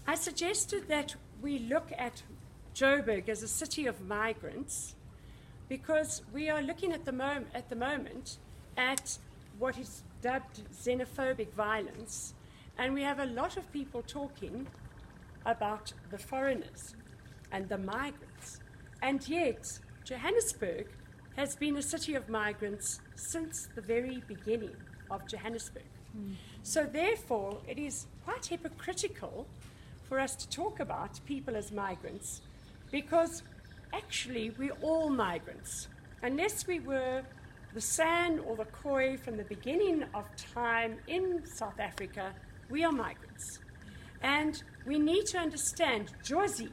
I suggested that we look at Joburg as a city of migrants because we are looking at the moment at what is dubbed xenophobic violence, and we have a lot of people talking about the foreigners and the migrants. And yet, Johannesburg has been a city of migrants since the very beginning of Johannesburg. So therefore, it is quite hypocritical for us to talk about people as migrants, because actually we're all migrants. Unless we were the San or the Khoi from the beginning of time in South Africa, we are migrants. And we need to understand Jozi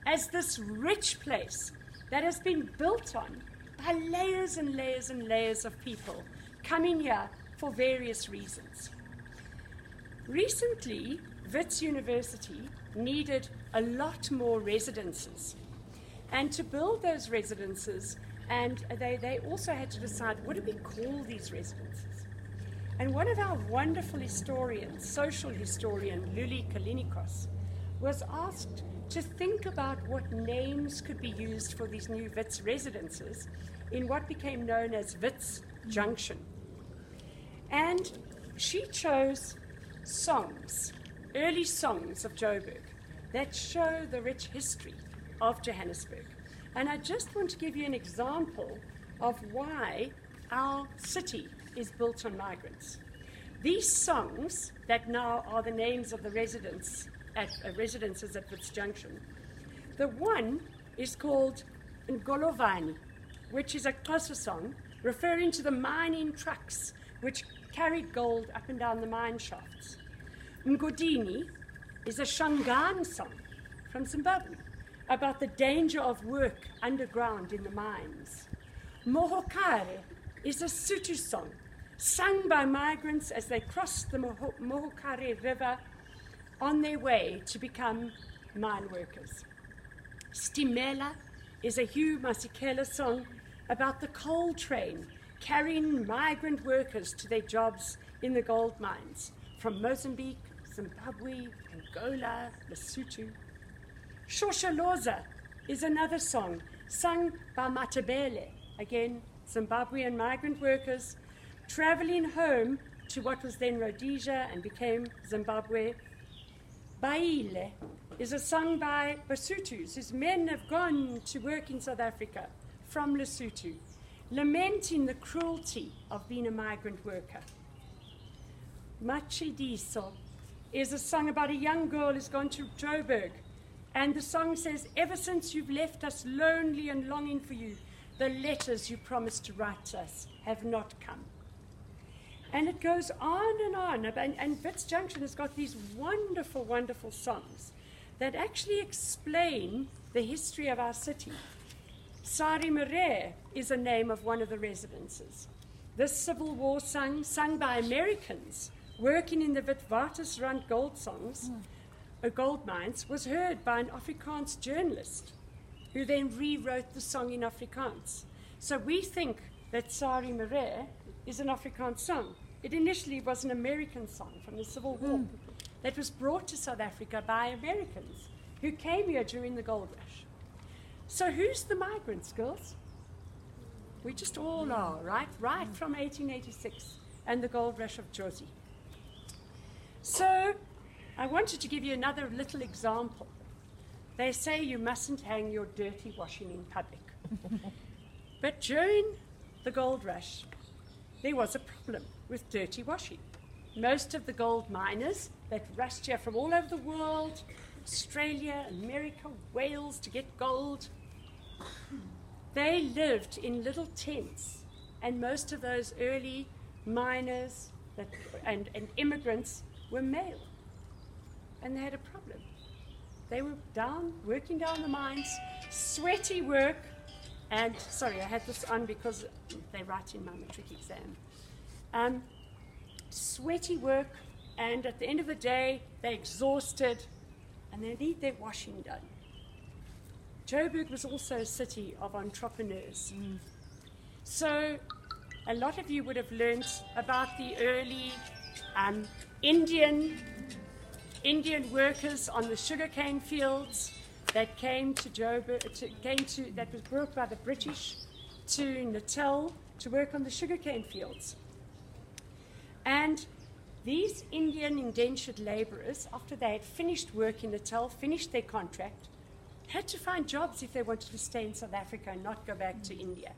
as this rich place that has been built on by layers and layers and layers of people coming here for various reasons. Recently, Wits University needed a lot more residences. And to build those residences, and they also had to decide, what do we call these residences? And one of our wonderful historians, social historian Luli Kalinikos, was asked to think about what names could be used for these new Wits residences in what became known as Wits Junction. And she chose songs, early songs of Joburg, that show the rich history of Johannesburg. And I just want to give you an example of why our city is built on migrants. These songs that now are the names of the residences at Wits Junction, the one is called Ngolovani, which is a Xhosa song referring to the mining trucks which carried gold up and down the mine shafts. Mgodini is a Shangaan song from Zimbabwe about the danger of work underground in the mines. Mohokare is a Sotho song sung by migrants as they cross the Mohokare River on their way to become mine workers. Stimela is a Hugh Masekela song about the coal train carrying migrant workers to their jobs in the gold mines from Mozambique, Zimbabwe, Angola, Lesotho. Shosholoza is another song sung by Matabele, again Zimbabwean migrant workers, traveling home to what was then Rhodesia and became Zimbabwe. Baile is a song by Basutus whose men have gone to work in South Africa from Lesotho, lamenting the cruelty of being a migrant worker. Machidiso is a song about a young girl who's gone to Joburg, and the song says, ever since you've left us lonely and longing for you, the letters you promised to write to us have not come. And it goes on, and Wits Junction has got these wonderful, wonderful songs that actually explain the history of our city. Sari Marais is a name of one of the residences. This Civil War song, sung by Americans working in the Witwatersrand gold mines, was heard by an Afrikaans journalist who then rewrote the song in Afrikaans. So we think that Sari Marais is an Afrikaans song. It initially was an American song from the Civil War that was brought to South Africa by Americans who came here during the gold rush. So who's the migrants, girls? We just all are, right? Right from 1886 and the gold rush of Jozi. So I wanted to give you another little example. They say you mustn't hang your dirty washing in public. But during the gold rush, there was a problem with dirty washing. Most of the gold miners that rushed here from all over the world, Australia, America, Wales, to get gold, they lived in little tents, and most of those early miners and immigrants were male, and they had a problem. They were working down the mines, sweaty work, and sorry, I had this on because they write in my matric exam. Sweaty work, and at the end of the day, they're exhausted, and they need their washing done. Joburg was also a city of entrepreneurs. So a lot of you would have learnt about the early Indian Indian workers on the sugarcane fields that came to Joburg, that was brought by the British to Natal to work on the sugarcane fields. And these Indian indentured laborers, after they had finished work in Natal, finished their contract, had to find jobs if they wanted to stay in South Africa and not go back to India.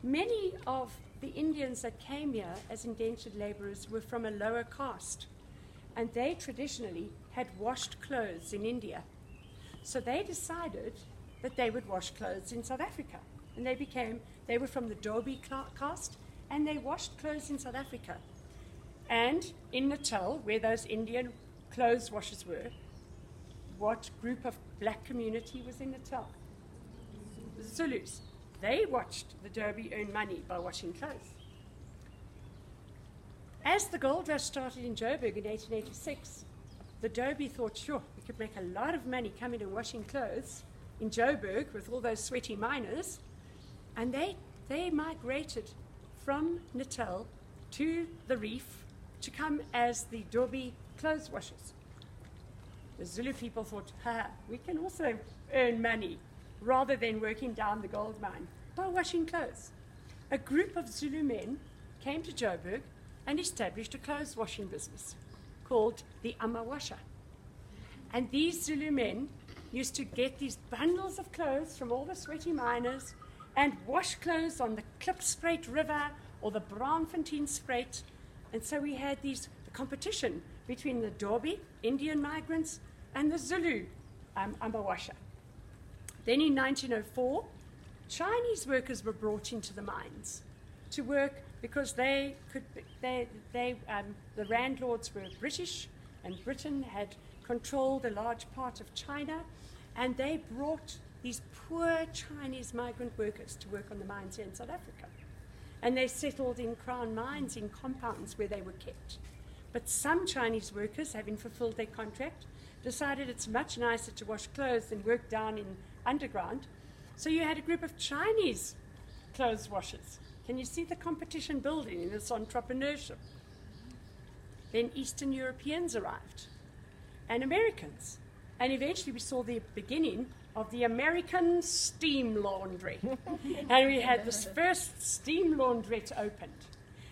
Many of the Indians that came here as indentured laborers were from a lower caste, and they traditionally had washed clothes in India. So they decided that they would wash clothes in South Africa. And they were from the Dobi caste, and they washed clothes in South Africa. And in Natal, where those Indian clothes washers were, what group of black community was in Natal? The Zulus. They watched the Dobi earn money by washing clothes. As the gold rush started in Joburg in 1886, the Dobi thought, sure, we could make a lot of money coming and washing clothes in Joburg with all those sweaty miners. And they migrated from Natal to the reef to come as the Dobi clothes washers. The Zulu people thought, we can also earn money rather than working down the gold mine by washing clothes. A group of Zulu men came to Joburg and established a clothes washing business called the Amawasha. And these Zulu men used to get these bundles of clothes from all the sweaty miners and wash clothes on the Klipspruit River or the Braamfontein Spruit. And so we had the competition between the Dobi, Indian migrants, and the Zulu Amawasha. Then in 1904, Chinese workers were brought into the mines to work because the landlords were British, and Britain had controlled a large part of China, and they brought these poor Chinese migrant workers to work on the mines here in South Africa. And they settled in crown mines in compounds where they were kept. But some Chinese workers, having fulfilled their contract, decided it's much nicer to wash clothes than work down in underground. So you had a group of Chinese clothes washers. Can you see the competition building in this entrepreneurship? Then Eastern Europeans arrived, and Americans. And eventually we saw the beginning of the American steam laundry. And we had this first steam laundrette opened.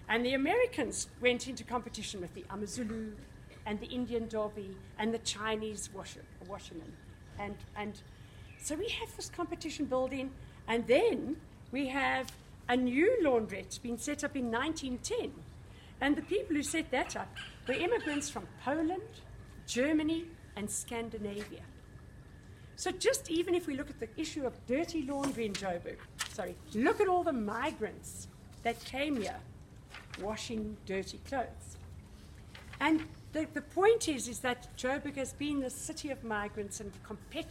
And the Americans went into competition with the Amazulu and the Indian Dobi and the Chinese washermen. And so we have this competition building, and then we have a new laundrette being set up in 1910. And the people who set that up were immigrants from Poland, Germany, and Scandinavia. So just even if we look at the issue of dirty laundry in Joburg, look at all the migrants that came here washing dirty clothes. And the point is that Joburg has been the city of migrants and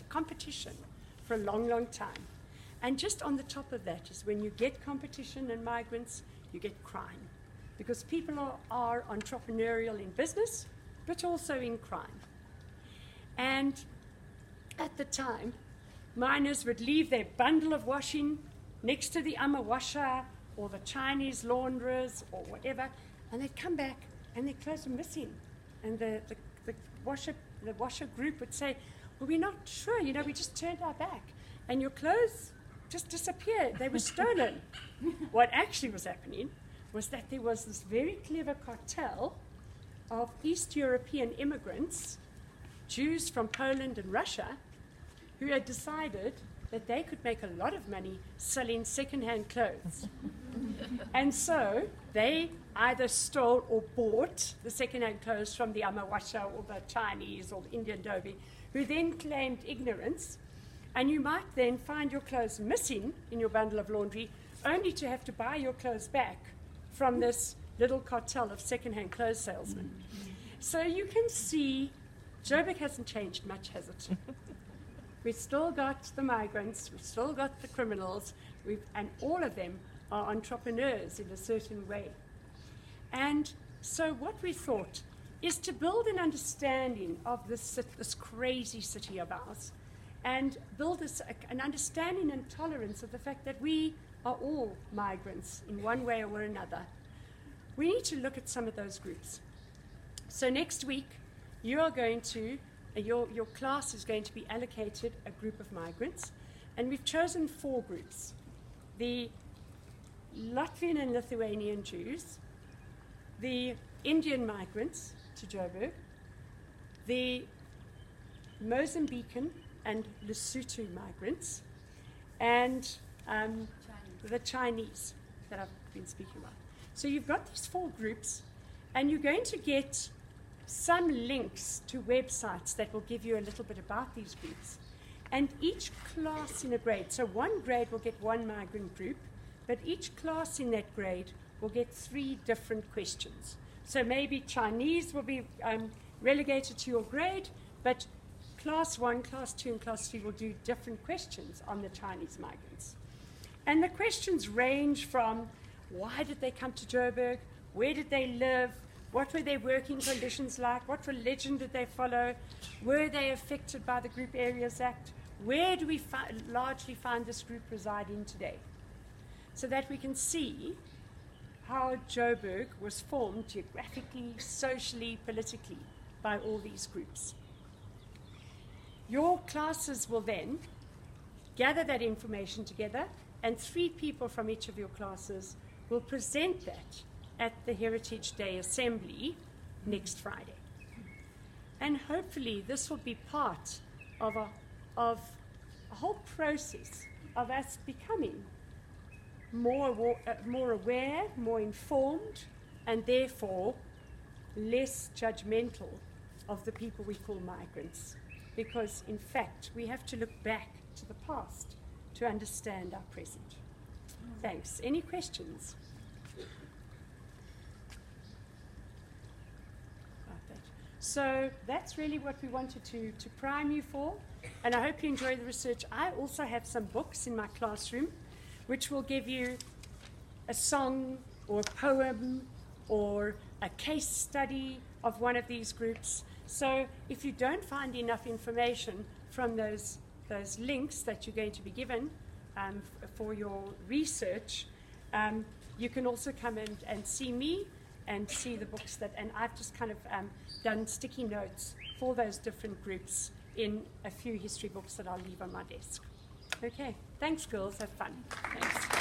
competition for a long, long time. And just on the top of that is when you get competition and migrants, you get crime. Because people are entrepreneurial in business, but also in crime. And at the time, miners would leave their bundle of washing next to the Amawasha or the Chinese launderers or whatever, and they'd come back and their clothes were missing. And the washer group would say, well, we're not sure, we just turned our back. And your clothes just disappeared. They were stolen. What actually was happening was that there was this very clever cartel of East European immigrants, Jews from Poland and Russia, who had decided that they could make a lot of money selling second-hand clothes. And so they either stole or bought the second-hand clothes from the Amawasha or the Chinese or the Indian Dobi, who then claimed ignorance. And you might then find your clothes missing in your bundle of laundry, only to have to buy your clothes back from this little cartel of second-hand clothes salesmen. So you can see Joburg hasn't changed much, has it? We've still got the migrants, we've still got the criminals, and all of them are entrepreneurs in a certain way. And so what we thought is to build an understanding of this crazy city of ours, and build an understanding and tolerance of the fact that we are all migrants in one way or another. We need to look at some of those groups. So next week, you are going to, your class is going to be allocated a group of migrants, and we've chosen 4 groups. The Latvian and Lithuanian Jews, the Indian migrants to Joburg, the Mozambican and Lesotho migrants, and the Chinese that I've been speaking about. So you've got these 4 groups, and you're going to get some links to websites that will give you a little bit about these groups. And each class in a grade, so one grade will get 1 migrant group, but each class in that grade will get 3 different questions. So maybe Chinese will be relegated to your grade, but class 1, class 2, and class 3 will do different questions on the Chinese migrants. And the questions range from why did they come to Joburg, where did they live, what were their working conditions like, what religion did they follow, were they affected by the Group Areas Act, where do we largely find this group residing today, so that we can see how Joburg was formed geographically, socially, politically by all these groups. Your classes will then gather that information together, and 3 people from each of your classes will present that at the Heritage Day Assembly next Friday. And hopefully this will be part of a whole process of us becoming more aware, more informed, and therefore less judgmental of the people we call migrants. Because in fact, we have to look back to the past to understand our present. Thanks. Any questions? So that's really what we wanted to prime you for, and I hope you enjoy the research. I also have some books in my classroom which will give you a song or a poem or a case study of one of these groups. So if you don't find enough information from those links that you're going to be given for your research, you can also come and see me and see the books and I've just kind of done sticky notes for those different groups in a few history books that I'll leave on my desk. Okay, thanks girls, have fun. Thanks.